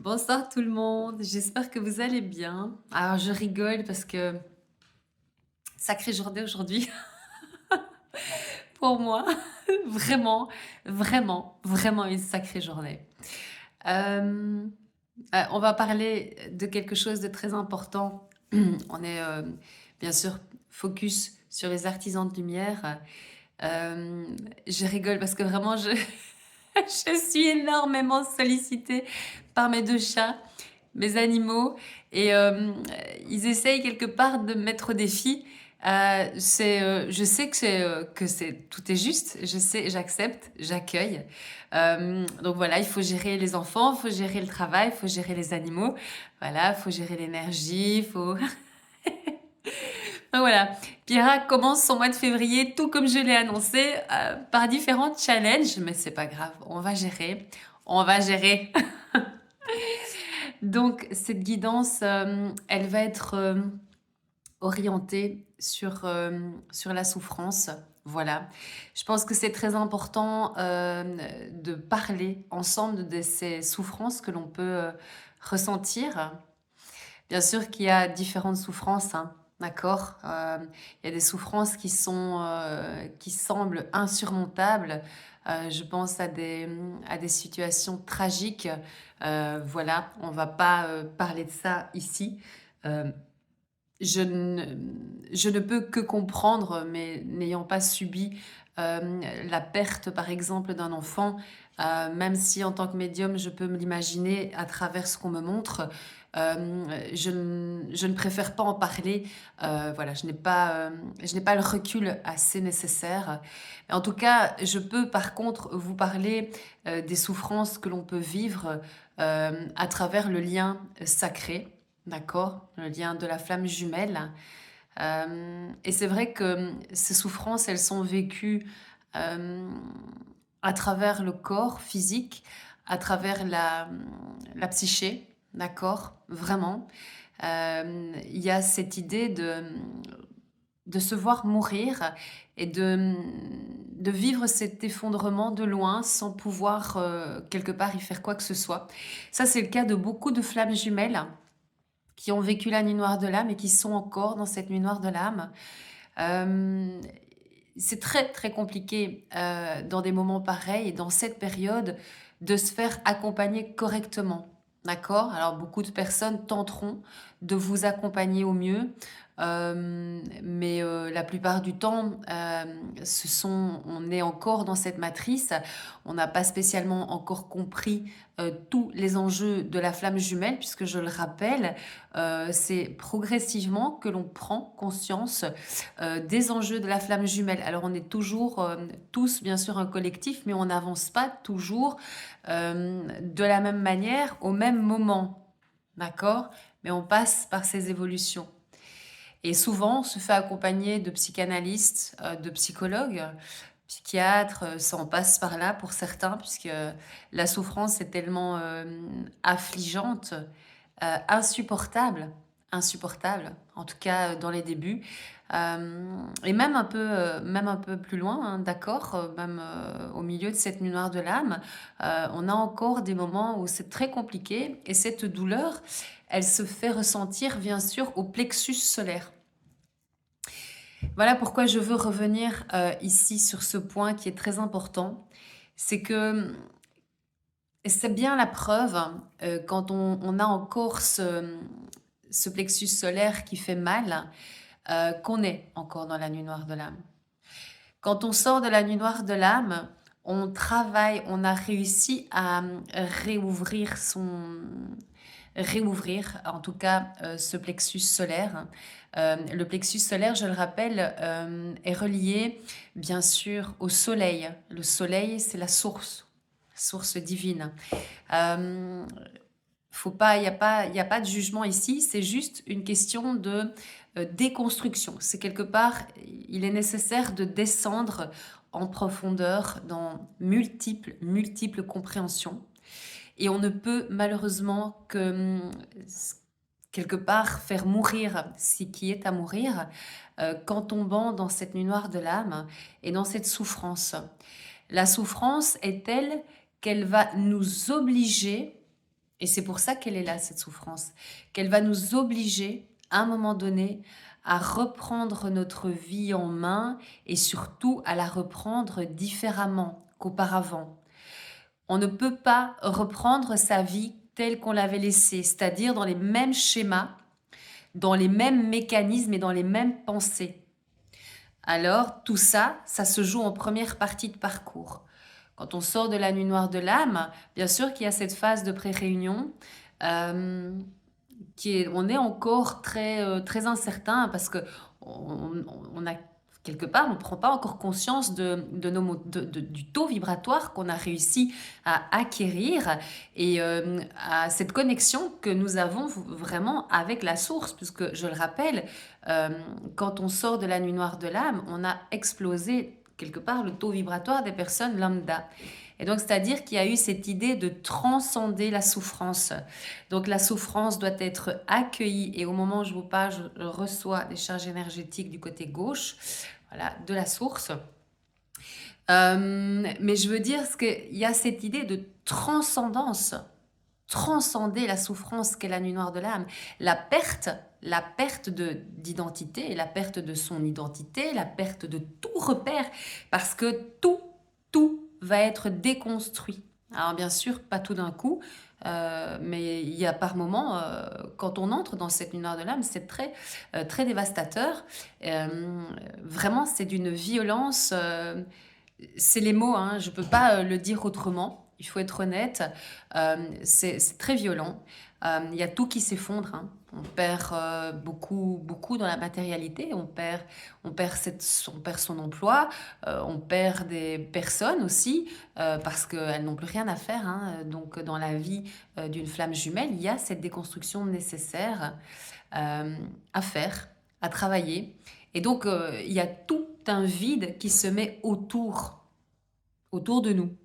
Bonsoir tout le monde, j'espère que vous allez bien. Alors je rigole parce que sacrée journée aujourd'hui pour moi. Vraiment, vraiment, vraiment une sacrée journée. Euh, on va parler de quelque chose de très important. On est bien sûr focus sur les artisans de lumière. Euh, je rigole parce que vraiment je suis énormément sollicitée par mes deux chats, mes animaux, et ils essayent quelque part de me mettre au défi. Je sais que tout est juste, je sais, j'accepte, j'accueille. Donc voilà, il faut gérer les enfants, il faut gérer le travail, il faut gérer les animaux, voilà, il faut gérer l'énergie, il faut... Donc voilà, Pierra commence son mois de février, tout comme je l'ai annoncé, par différents challenges, mais c'est pas grave, on va gérer, on va gérer. Donc cette guidance, elle va être orientée sur la souffrance. Voilà. Je pense que c'est très important de parler ensemble de ces souffrances que l'on peut ressentir. Bien sûr qu'il y a différentes souffrances, hein, d'accord. Il y a des souffrances qui semblent insurmontables. Je pense à des situations tragiques. Voilà, on va pas parler de ça ici. Euh, je ne, je ne peux que comprendre, mais n'ayant pas subi la perte, par exemple, d'un enfant, même si en tant que médium, je peux me l'imaginer à travers ce qu'on me montre, je ne préfère pas en parler. Voilà, je n'ai pas le recul assez nécessaire. En tout cas, je peux par contre vous parler des souffrances que l'on peut vivre à travers le lien sacré. D'accord? Le lien de la flamme jumelle. Et c'est vrai que ces souffrances, elles sont vécues euh, à travers le corps physique, à travers la psyché, d'accord? Vraiment. Il y a cette idée de se voir mourir et de vivre cet effondrement de loin sans pouvoir quelque part y faire quoi que ce soit. Ça, c'est le cas de beaucoup de flammes jumelles qui ont vécu la nuit noire de l'âme et qui sont encore dans cette nuit noire de l'âme. Euh, c'est très très compliqué dans des moments pareils et dans cette période de se faire accompagner correctement. D'accord? Alors beaucoup de personnes tenteront de vous accompagner au mieux, mais la plupart du temps, on est encore dans cette matrice. On n'a pas spécialement encore compris tous les enjeux de la flamme jumelle, puisque je le rappelle, c'est progressivement que l'on prend conscience des enjeux de la flamme jumelle. Alors on est toujours tous bien sûr un collectif, mais on n'avance pas toujours de la même manière au même moment. D'accord? Mais on passe par ces évolutions. Et souvent, on se fait accompagner de psychanalystes, de psychologues, psychiatres, ça en passe par là pour certains, puisque la souffrance est tellement affligeante, insupportable, insupportable, en tout cas dans les débuts. Et même un peu plus loin, hein, d'accord, même au milieu de cette nuit noire de l'âme, on a encore des moments où c'est très compliqué et cette douleur, elle se fait ressentir bien sûr au plexus solaire. Voilà pourquoi je veux revenir ici sur ce point qui est très important. C'est que c'est bien la preuve quand on a encore ce plexus solaire qui fait mal, qu'on est encore dans la nuit noire de l'âme. Quand on sort de la nuit noire de l'âme, on travaille, on a réussi à réouvrir réouvrir en tout cas ce plexus solaire. Le plexus solaire, je le rappelle, est relié bien sûr au soleil. Le soleil, c'est la source divine. Euh, Faut pas, il y a pas de jugement ici, c'est juste une question de déconstruction. C'est quelque part, il est nécessaire de descendre en profondeur dans multiples compréhensions. Et on ne peut malheureusement que quelque part faire mourir ce qui est à mourir qu'en tombant dans cette nuit noire de l'âme et dans cette souffrance. La souffrance est telle qu'elle va nous obliger Et c'est pour ça qu'elle est là, cette souffrance. Qu'elle va nous obliger, à un moment donné, à reprendre notre vie en main et surtout à la reprendre différemment qu'auparavant. On ne peut pas reprendre sa vie telle qu'on l'avait laissée, c'est-à-dire dans les mêmes schémas, dans les mêmes mécanismes et dans les mêmes pensées. Alors, tout ça, ça se joue en première partie de parcours. Quand on sort de la nuit noire de l'âme, bien sûr qu'il y a cette phase de pré-réunion, euh, on est encore très incertain parce que on a quelque part, on ne prend pas encore conscience du taux vibratoire qu'on a réussi à acquérir et à cette connexion que nous avons vraiment avec la source, puisque je le rappelle, euh, quand on sort de la nuit noire de l'âme, on a explosé quelque part le taux vibratoire des personnes lambda. Et donc, c'est-à-dire qu'il y a eu cette idée de transcender la souffrance. Donc, la souffrance doit être accueillie. Et au moment où je vous parle, je reçois des charges énergétiques du côté gauche, voilà, de la source. Mais je veux dire qu'il y a cette idée de transcendance. Transcender la souffrance qu'est la nuit noire de l'âme. La perte d'identité, la perte de son identité, la perte de tout repère, parce que tout va être déconstruit. Alors bien sûr, pas tout d'un coup, mais il y a par moments, quand on entre dans cette nuit noire de l'âme, c'est très dévastateur. Vraiment, c'est d'une violence, c'est les mots, hein, je ne peux pas le dire autrement. Il faut être honnête, c'est très violent. Il y a tout qui s'effondre, hein. On perd beaucoup dans la matérialité, on perd son emploi, on perd des personnes aussi, parce qu'elles n'ont plus rien à faire, hein. Donc dans la vie d'une flamme jumelle, il y a cette déconstruction nécessaire à faire, à travailler. Et donc il y a tout un vide qui se met autour de nous.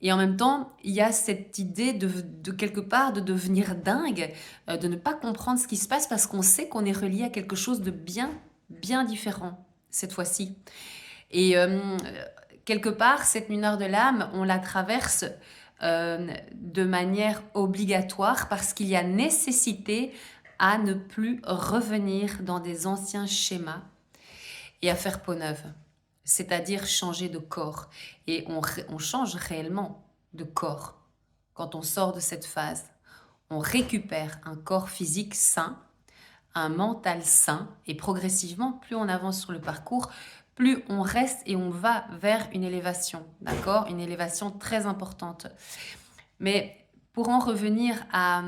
Et en même temps, il y a cette idée de quelque part de devenir dingue, de ne pas comprendre ce qui se passe parce qu'on sait qu'on est relié à quelque chose de bien différent cette fois-ci. Et quelque part, cette nuit noire de l'âme, on la traverse de manière obligatoire parce qu'il y a nécessité à ne plus revenir dans des anciens schémas et à faire peau neuve, c'est-à-dire changer de corps. Et on change réellement de corps quand on sort de cette phase. On récupère un corps physique sain, un mental sain, et progressivement, plus on avance sur le parcours, plus on reste et on va vers une élévation, d'accord? Une élévation très importante. Mais pour en revenir à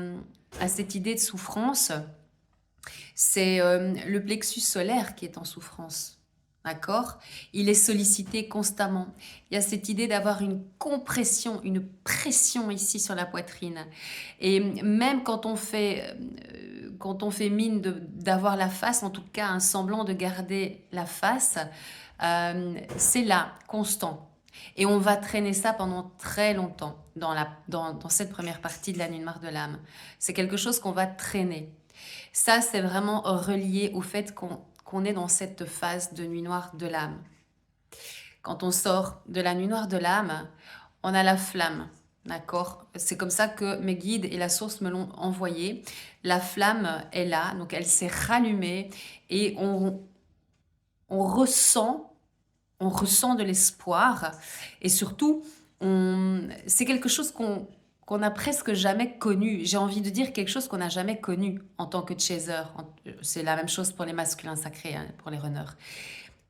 cette idée de souffrance, c'est le plexus solaire qui est en souffrance. D'accord? Il est sollicité constamment. Il y a cette idée d'avoir une compression, une pression ici sur la poitrine. Et même quand on fait mine d'avoir la face, en tout cas un semblant de garder la face, c'est là, constant. Et on va traîner ça pendant très longtemps dans cette première partie de la nuit noire de l'âme. C'est quelque chose qu'on va traîner. Ça, c'est vraiment relié au fait qu'on est dans cette phase de nuit noire de l'âme. Quand on sort de la nuit noire de l'âme, on a la flamme, d'accord? C'est comme ça que mes guides et la source me l'ont envoyé. La flamme est là, donc elle s'est rallumée et on ressent de l'espoir et surtout, c'est quelque chose qu'on n'a presque jamais connu. J'ai envie de dire quelque chose qu'on n'a jamais connu en tant que chaser. C'est la même chose pour les masculins sacrés, hein, pour les runners.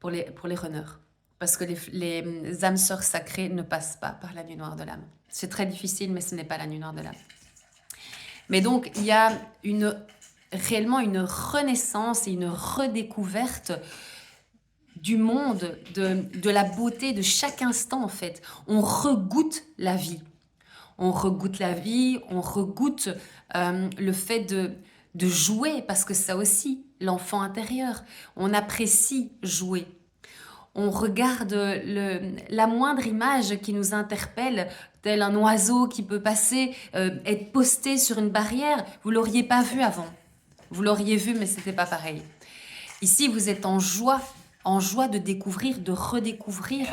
Pour les runners. Parce que les âmes sœurs sacrées ne passent pas par la nuit noire de l'âme. C'est très difficile, mais ce n'est pas la nuit noire de l'âme. Mais donc, il y a réellement une renaissance et une redécouverte du monde, de la beauté de chaque instant en fait. On regoute la vie. On regoute la vie, on regoute le fait de jouer, parce que ça aussi, l'enfant intérieur, on apprécie jouer. On regarde la moindre image qui nous interpelle, tel un oiseau qui peut passer, être posté sur une barrière. Vous ne l'auriez pas vu avant. Vous l'auriez vu, mais ce n'était pas pareil. Ici, vous êtes en joie de découvrir, de redécouvrir,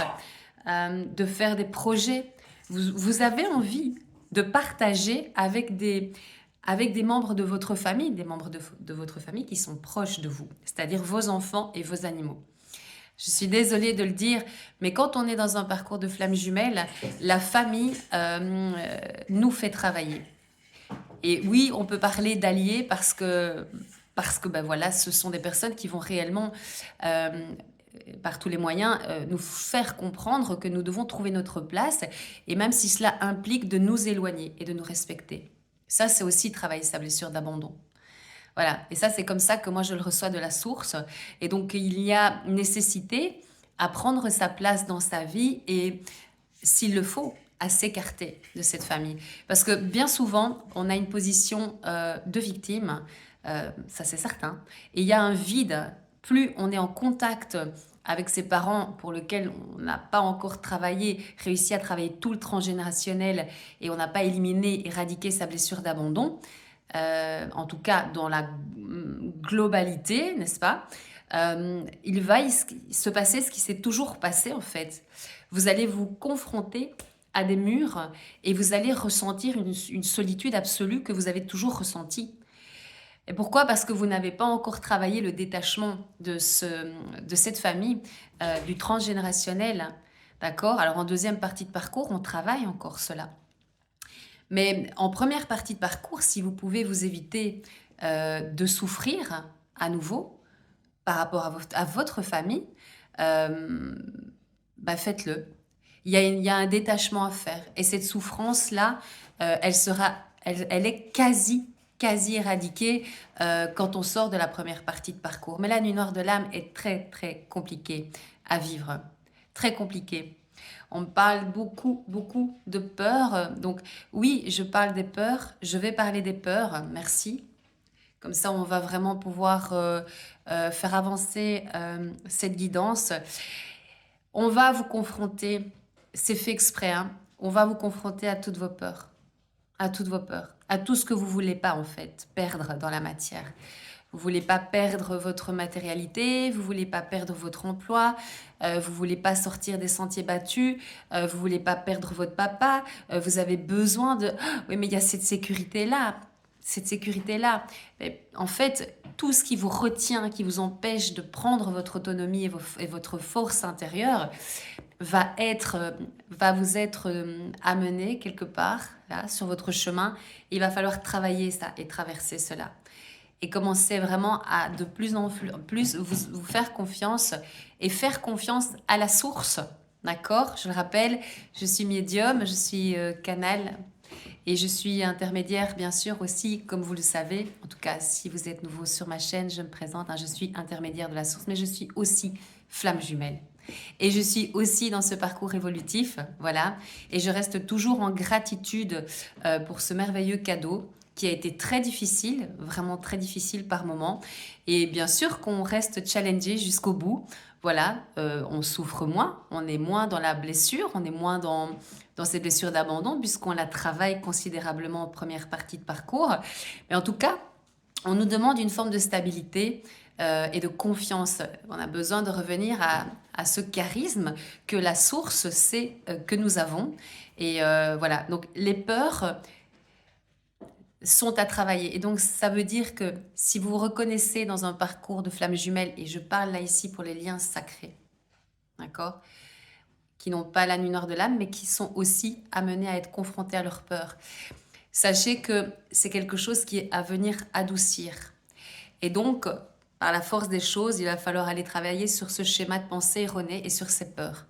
de faire des projets. Vous avez envie de partager avec des membres de votre famille, des membres de votre famille qui sont proches de vous, c'est-à-dire vos enfants et vos animaux. Je suis désolée de le dire, mais quand on est dans un parcours de flammes jumelles, la famille nous fait travailler. Et oui, on peut parler d'alliés parce que ben voilà, ce sont des personnes qui vont réellement, euh, par tous les moyens, nous faire comprendre que nous devons trouver notre place, et même si cela implique de nous éloigner et de nous respecter. Ça, c'est aussi travailler sa blessure d'abandon. Voilà, et ça, c'est comme ça que moi, je le reçois de la source. Et donc, il y a nécessité à prendre sa place dans sa vie et, s'il le faut, à s'écarter de cette famille. Parce que bien souvent, on a une position de victime, ça c'est certain, et il y a un vide. Plus on est en contact avec ses parents pour lesquels on n'a pas encore travaillé, réussi à travailler tout le transgénérationnel, et on n'a pas éliminé, éradiqué sa blessure d'abandon, en tout cas dans la globalité, n'est-ce pas? Il va se passer ce qui s'est toujours passé en fait. Vous allez vous confronter à des murs et vous allez ressentir une solitude absolue que vous avez toujours ressentie. Et pourquoi? Parce que vous n'avez pas encore travaillé le détachement de cette famille, du transgénérationnel. D'accord? Alors en deuxième partie de parcours, on travaille encore cela. Mais en première partie de parcours, si vous pouvez vous éviter de souffrir à nouveau par rapport à votre famille, bah faites-le. Il y a un détachement à faire. Et cette souffrance-là, elle est quasi éradiquée quand on sort de la première partie de parcours. Mais la nuit noire de l'âme est très, très compliquée à vivre. Très compliquée. On parle beaucoup, beaucoup de peurs. Donc oui, je parle des peurs. Je vais parler des peurs. Merci. Comme ça, on va vraiment pouvoir faire avancer cette guidance. On va vous confronter, c'est fait exprès, hein, on va vous confronter à toutes vos peurs. À toutes vos peurs. À tout ce que vous voulez pas, en fait, perdre dans la matière. Vous voulez pas perdre votre matérialité, vous voulez pas perdre votre emploi, vous voulez pas sortir des sentiers battus, vous voulez pas perdre votre papa, vous avez besoin de... Ah, oui, mais il y a cette sécurité-là, cette sécurité-là. Mais en fait, tout ce qui vous retient, qui vous empêche de prendre votre autonomie et votre force intérieure, va vous être amené quelque part, là, sur votre chemin. Il va falloir travailler ça et traverser cela. Et commencer vraiment à de plus en plus vous faire confiance et faire confiance à la source. D'accord? Je le rappelle, je suis médium, je suis canal et je suis intermédiaire, bien sûr, aussi, comme vous le savez. En tout cas, si vous êtes nouveau sur ma chaîne, je me présente, hein, je suis intermédiaire de la source, mais je suis aussi flamme jumelle. Et je suis aussi dans ce parcours évolutif, voilà. Et je reste toujours en gratitude pour ce merveilleux cadeau qui a été très difficile, vraiment très difficile par moment. Et bien sûr qu'on reste challengé jusqu'au bout. Voilà, on souffre moins, on est moins dans la blessure, on est moins dans ces blessures d'abandon puisqu'on la travaille considérablement en première partie de parcours. Mais en tout cas, on nous demande une forme de stabilité et de confiance. On a besoin de revenir à ce charisme que la source sait que nous avons. Et voilà, donc les peurs sont à travailler. Et donc, ça veut dire que si vous vous reconnaissez dans un parcours de flamme jumelle, et je parle là ici pour les liens sacrés, d'accord, qui n'ont pas la nuit noire de l'âme, mais qui sont aussi amenés à être confrontés à leurs peurs. Sachez que c'est quelque chose qui est à venir adoucir. Et donc, par la force des choses, il va falloir aller travailler sur ce schéma de pensée erroné et sur ces peurs.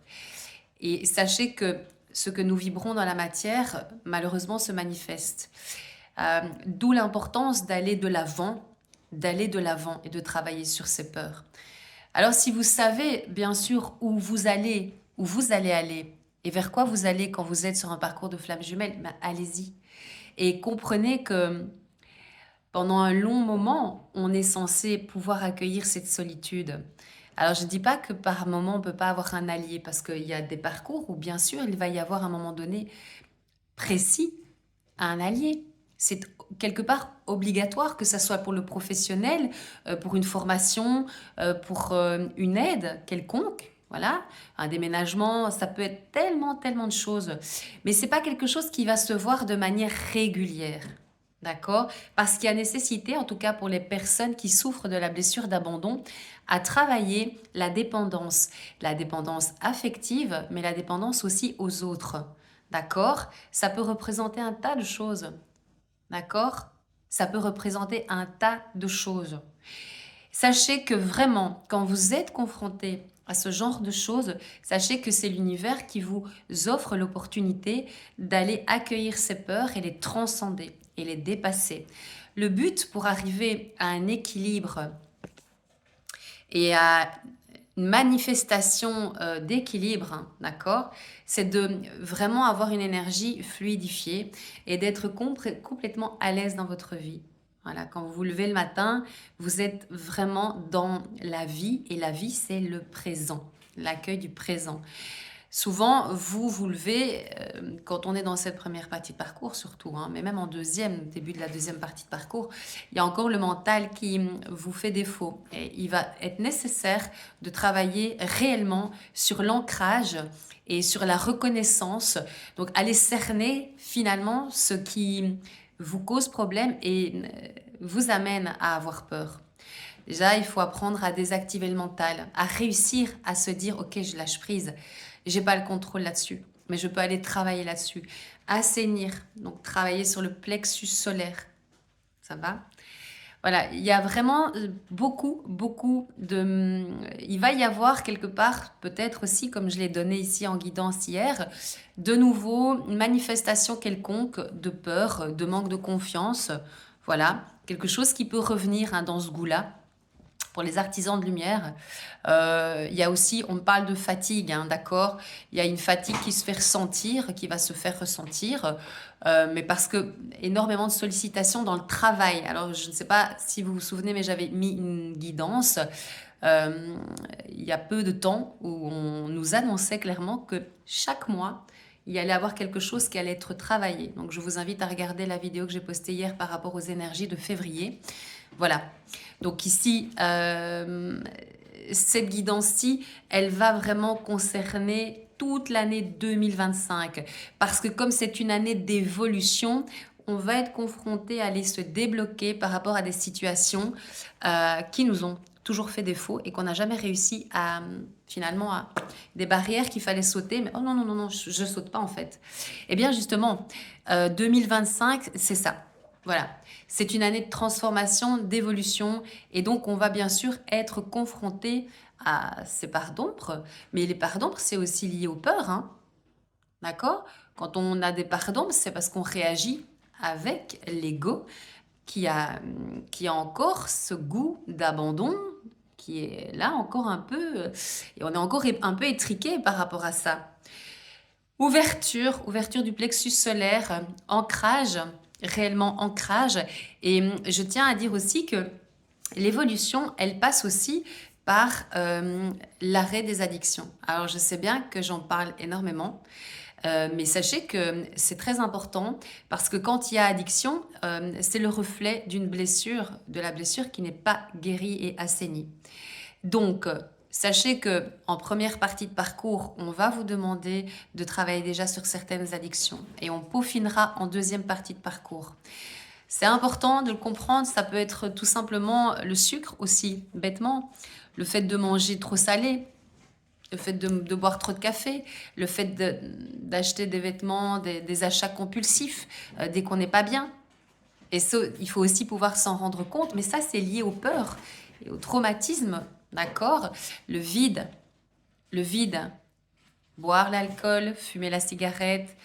Et sachez que ce que nous vibrons dans la matière, malheureusement, se manifeste. D'où l'importance d'aller de l'avant et de travailler sur ces peurs. Alors si vous savez bien sûr où vous allez aller et vers quoi vous allez quand vous êtes sur un parcours de flamme jumelle, ben allez-y. Et comprenez que pendant un long moment, on est censé pouvoir accueillir cette solitude. Alors je ne dis pas que par moment on ne peut pas avoir un allié, parce qu'il y a des parcours où bien sûr il va y avoir à un moment donné précis un allié. C'est quelque part obligatoire, que ça soit pour le professionnel, pour une formation, pour une aide quelconque. Voilà, un déménagement, ça peut être tellement, tellement de choses. Mais c'est pas quelque chose qui va se voir de manière régulière. D'accord? Parce qu'il y a nécessité, en tout cas pour les personnes qui souffrent de la blessure d'abandon, à travailler la dépendance affective, mais la dépendance aussi aux autres. D'accord? Ça peut représenter un tas de choses. D'accord? Ça peut représenter un tas de choses. Sachez que vraiment, quand vous êtes confronté à ce genre de choses, sachez que c'est l'univers qui vous offre l'opportunité d'aller accueillir ces peurs et les transcender et les dépasser. Le but pour arriver à un équilibre et à une manifestation d'équilibre, hein, d'accord, c'est de vraiment avoir une énergie fluidifiée et d'être complètement à l'aise dans votre vie. Voilà, quand vous vous levez le matin, vous êtes vraiment dans la vie et la vie, c'est le présent, l'accueil du présent. Souvent, vous vous levez, quand on est dans cette première partie de parcours surtout, hein, mais même en début de la deuxième partie de parcours, il y a encore le mental qui vous fait défaut. Et il va être nécessaire de travailler réellement sur l'ancrage et sur la reconnaissance. Donc, aller cerner finalement ce qui vous cause problème et vous amène à avoir peur. Déjà, il faut apprendre à désactiver le mental, à réussir à se dire, ok, je lâche prise. J'ai pas le contrôle là-dessus, mais je peux aller travailler là-dessus. Assainir, donc travailler sur le plexus solaire. Ça va? Voilà, il y a vraiment beaucoup, beaucoup de... Il va y avoir quelque part, peut-être aussi, comme je l'ai donné ici en guidance hier, de nouveau une manifestation quelconque de peur, de manque de confiance. Voilà, quelque chose qui peut revenir hein, dans ce goût-là. Pour les artisans de lumière, il y a aussi, on parle de fatigue, hein, d'accord? Il y a une fatigue qui se fait ressentir, qui va se faire ressentir, mais parce que énormément de sollicitations dans le travail. Alors, je ne sais pas si vous vous souvenez, mais j'avais mis une guidance il y a peu de temps où on nous annonçait clairement que chaque mois, il y allait avoir quelque chose qui allait être travaillé. Donc, je vous invite à regarder la vidéo que j'ai postée hier par rapport aux énergies de février. Voilà. Donc ici, cette guidance-ci, elle va vraiment concerner toute l'année 2025. Parce que comme c'est une année d'évolution, on va être confronté à aller se débloquer par rapport à des situations qui nous ont toujours fait défaut et qu'on n'a jamais réussi à finalement à des barrières qu'il fallait sauter. Mais oh non, non, non, non, je ne saute pas en fait. Eh bien justement, 2025, c'est ça. Voilà, c'est une année de transformation, d'évolution, et donc on va bien sûr être confronté à ces parts d'ombre, mais les parts d'ombre, c'est aussi lié aux peurs, hein, d'accord? Quand on a des parts d'ombre, c'est parce qu'on réagit avec l'ego qui a encore ce goût d'abandon, qui est là encore un peu, et on est encore un peu étriqué par rapport à ça. Ouverture du plexus solaire, ancrage, réellement ancrage. Et je tiens à dire aussi que l'évolution, elle passe aussi par l'arrêt des addictions. Alors je sais bien que j'en parle énormément, mais sachez que c'est très important parce que quand il y a addiction, c'est le reflet d'une blessure, de la blessure qui n'est pas guérie et assainie. Donc, sachez que en première partie de parcours, on va vous demander de travailler déjà sur certaines addictions et on peaufinera en deuxième partie de parcours. C'est important de le comprendre, ça peut être tout simplement le sucre aussi, bêtement, le fait de manger trop salé, le fait de boire trop de café, le fait d'acheter des vêtements, des achats compulsifs dès qu'on n'est pas bien. Et ça, il faut aussi pouvoir s'en rendre compte, mais ça, c'est lié aux peurs et au traumatisme, d'accord? Le vide, boire l'alcool, fumer la cigarette,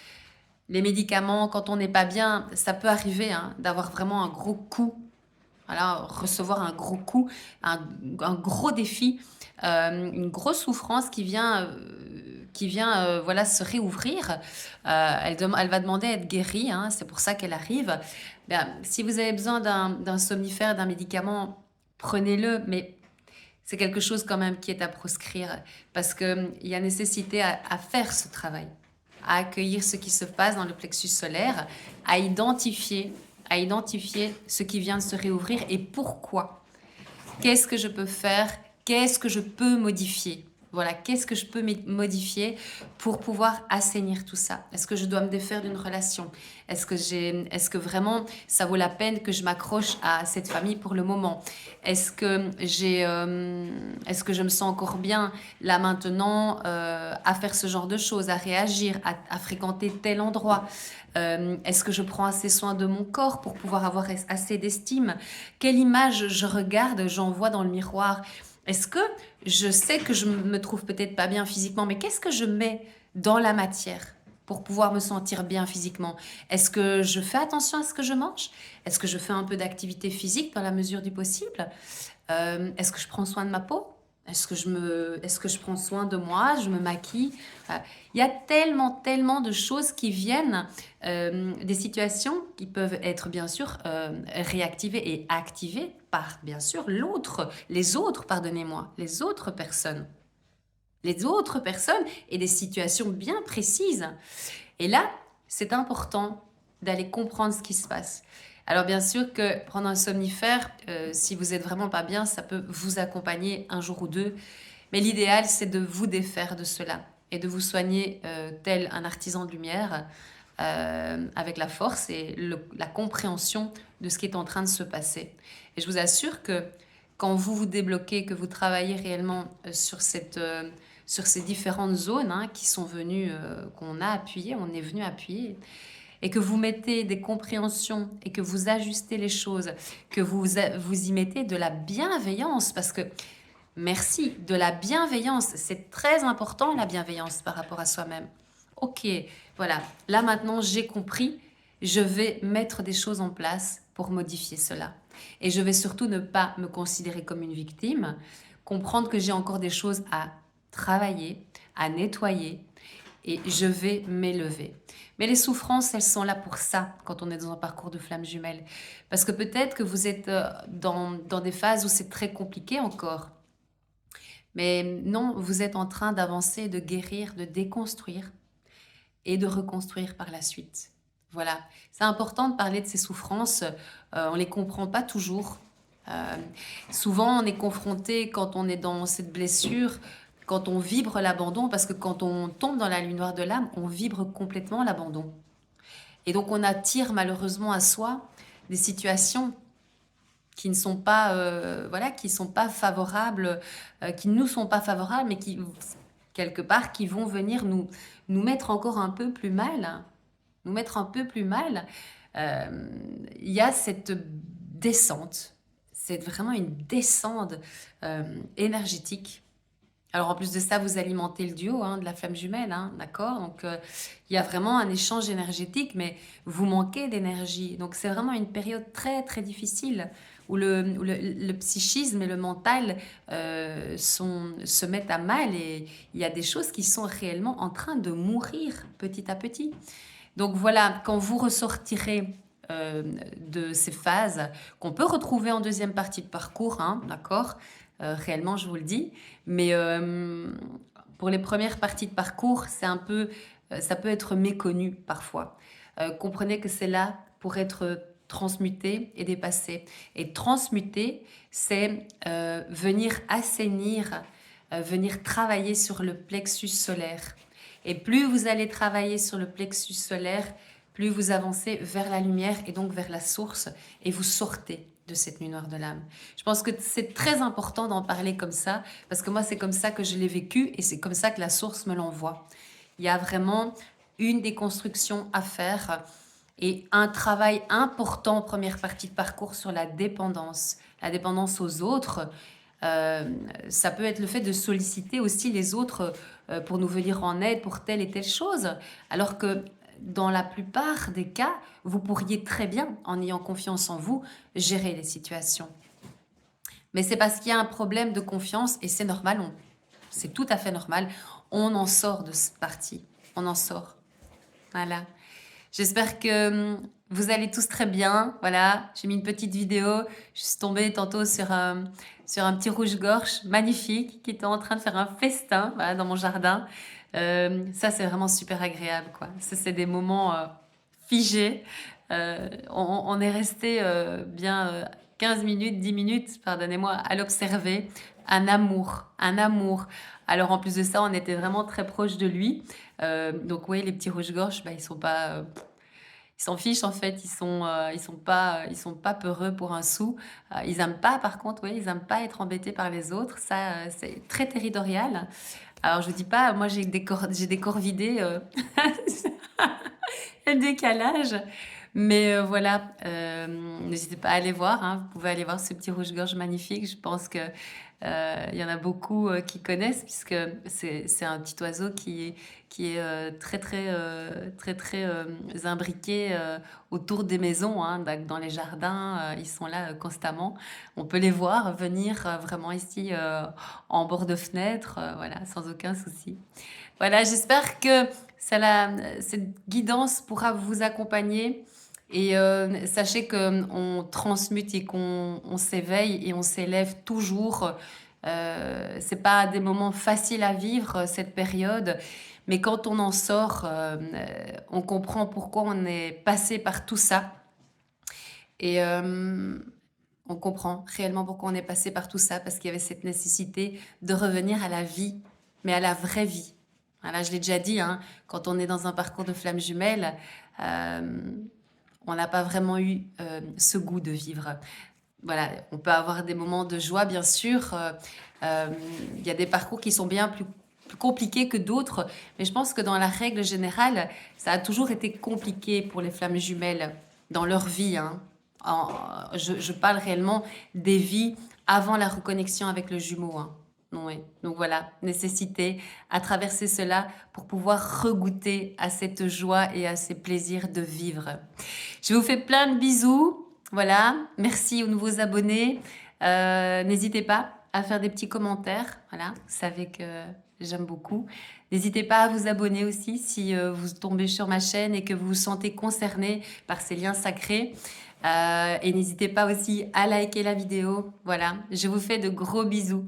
les médicaments, quand on n'est pas bien, ça peut arriver hein, d'avoir vraiment un gros coup, voilà, recevoir un gros coup, un gros défi, une grosse souffrance qui vient voilà, se réouvrir. Elle va demander à être guérie, hein, c'est pour ça qu'elle arrive. Ben, si vous avez besoin d'un somnifère, d'un médicament, prenez-le, mais c'est quelque chose quand même qui est à proscrire parce qu'il y a nécessité à faire ce travail, à accueillir ce qui se passe dans le plexus solaire, à identifier ce qui vient de se réouvrir et pourquoi. Qu'est-ce que je peux faire? Qu'est-ce que je peux modifier? Voilà, qu'est-ce que je peux modifier pour pouvoir assainir tout ça? Est-ce que je dois me défaire d'une relation? Est-ce que vraiment ça vaut la peine que je m'accroche à cette famille pour le moment? Est-ce que je me sens encore bien là maintenant à faire ce genre de choses, à réagir, à fréquenter tel endroit? Est-ce que je prends assez soin de mon corps pour pouvoir avoir assez d'estime? Quelle image je regarde, j'envoie dans le miroir? Est-ce que je sais que je me trouve peut-être pas bien physiquement, mais qu'est-ce que je mets dans la matière pour pouvoir me sentir bien physiquement? Est-ce que je fais attention à ce que je mange? Est-ce que je fais un peu d'activité physique dans la mesure du possible? Est-ce que je prends soin de ma peau? Est-ce que je prends soin de moi? Je me maquille? Voilà. Il y a tellement, tellement de choses qui viennent, des situations qui peuvent être bien sûr réactivées et activées par bien sûr les autres, pardonnez-moi, les autres personnes. Les autres personnes et des situations bien précises. Et là, c'est important d'aller comprendre ce qui se passe. Alors bien sûr que prendre un somnifère, si vous êtes vraiment pas bien, ça peut vous accompagner un jour ou deux. Mais l'idéal, c'est de vous défaire de cela et de vous soigner tel un artisan de lumière avec la force et la compréhension de ce qui est en train de se passer. Et je vous assure que quand vous vous débloquez, que vous travaillez réellement sur ces différentes zones qui sont venues, qu'on a appuyées, on est venu appuyer, et que vous mettez des compréhensions et que vous ajustez les choses, que vous y mettez de la bienveillance, parce que merci, de la bienveillance, c'est très important la bienveillance par rapport à soi-même. Ok, voilà, là maintenant j'ai compris, je vais mettre des choses en place pour modifier cela. Et je vais surtout ne pas me considérer comme une victime, comprendre que j'ai encore des choses à travailler, à nettoyer, et je vais m'élever. Mais les souffrances, elles sont là pour ça quand on est dans un parcours de flammes jumelles. Parce que peut-être que vous êtes dans des phases où c'est très compliqué encore. Mais non, vous êtes en train d'avancer, de guérir, de déconstruire et de reconstruire par la suite. Voilà, c'est important de parler de ces souffrances, on ne les comprend pas toujours. Euh, Souvent, on est confronté quand on est dans cette blessure, quand on vibre l'abandon, parce que quand on tombe dans la nuit noire de l'âme, on vibre complètement l'abandon. Et donc, on attire malheureusement à soi des situations qui ne sont pas, voilà, qui sont pas favorables, qui ne nous sont pas favorables, mais qui, quelque part, qui vont venir nous mettre encore un peu plus mal, nous mettre un peu plus mal. Il y a cette descente, c'est vraiment une descente énergétique. Alors en plus de ça, vous alimentez le duo de la flamme jumelle, d'accord? Donc il y a vraiment un échange énergétique, mais vous manquez d'énergie. Donc c'est vraiment une période très très difficile où le psychisme et le mental se mettent à mal et il y a des choses qui sont réellement en train de mourir petit à petit. Donc voilà, quand vous ressortirez de ces phases qu'on peut retrouver en deuxième partie de parcours, d'accord? Réellement, je vous le dis. Mais pour les premières parties de parcours, c'est un peu, ça peut être méconnu parfois. Comprenez que c'est là pour être transmuté et dépassé. Et transmuter, c'est venir assainir, venir travailler sur le plexus solaire. Et plus vous allez travailler sur le plexus solaire, plus vous avancez vers la lumière et donc vers la source et vous sortez de cette nuit noire de l'âme. Je pense que c'est très important d'en parler comme ça parce que moi c'est comme ça que je l'ai vécu et c'est comme ça que la source me l'envoie. Il y a vraiment une déconstruction à faire et un travail important, première partie de parcours, sur la dépendance aux autres. Ça peut être le fait de solliciter aussi les autres pour nous venir en aide pour telle et telle chose, alors que dans la plupart des cas, vous pourriez très bien, en ayant confiance en vous, gérer les situations. Mais c'est parce qu'il y a un problème de confiance et c'est normal, c'est tout à fait normal. On en sort de cette partie, on en sort. Voilà. J'espère que vous allez tous très bien. Voilà, j'ai mis une petite vidéo. Je suis tombée tantôt sur un petit rouge-gorge magnifique qui était en train de faire un festin, voilà, dans mon jardin. Ça, c'est vraiment super agréable, quoi. Ça, c'est des moments figés On est resté bien 15 minutes, 10 minutes, pardonnez-moi, à l'observer. Un amour, un amour. Alors en plus de ça, on était vraiment très proche de lui. Donc oui, les petits rouges-gorges, bah, ils sont pas, ils s'en fichent en fait, ils sont pas peureux pour un sou. Ils aiment pas par contre, oui, ils aiment pas être embêtés par les autres. Ça, c'est très territorial. Alors je vous dis pas, moi j'ai des corvidés, et décalage. Mais voilà, n'hésitez pas à aller voir, hein. Vous pouvez aller voir ce petit rouge-gorge magnifique. Je pense que, il y en a beaucoup, qui connaissent puisque c'est un petit oiseau qui est, très, très, très, très, imbriqué, autour des maisons, hein, dans les jardins, ils sont là, constamment. On peut les voir venir, vraiment ici, en bord de fenêtre, voilà, sans aucun souci. Voilà, j'espère que cette guidance pourra vous accompagner et sachez qu'on transmute et qu'on s'éveille et on s'élève toujours. C'est pas des moments faciles à vivre, cette période, mais quand on en sort, on comprend pourquoi on est passé par tout ça et on comprend réellement pourquoi on est passé par tout ça, parce qu'il y avait cette nécessité de revenir à la vie, mais à la vraie vie. Voilà, je l'ai déjà dit, hein, quand on est dans un parcours de flammes jumelles, on n'a pas vraiment eu ce goût de vivre. Voilà, on peut avoir des moments de joie, bien sûr. Il y a des parcours qui sont bien plus compliqués que d'autres, mais je pense que dans la règle générale, ça a toujours été compliqué pour les flammes jumelles dans leur vie, hein. Je parle réellement des vies avant la reconnexion avec le jumeau, hein. Oui. Donc voilà, nécessité à traverser cela pour pouvoir regoûter à cette joie et à ces plaisirs de vivre. Je vous fais plein de bisous. Voilà, merci aux nouveaux abonnés. N'hésitez pas à faire des petits commentaires. Voilà, vous savez que j'aime beaucoup. N'hésitez pas à vous abonner aussi si vous tombez sur ma chaîne et que vous vous sentez concerné par ces liens sacrés. Et n'hésitez pas aussi à liker la vidéo. Voilà, je vous fais de gros bisous.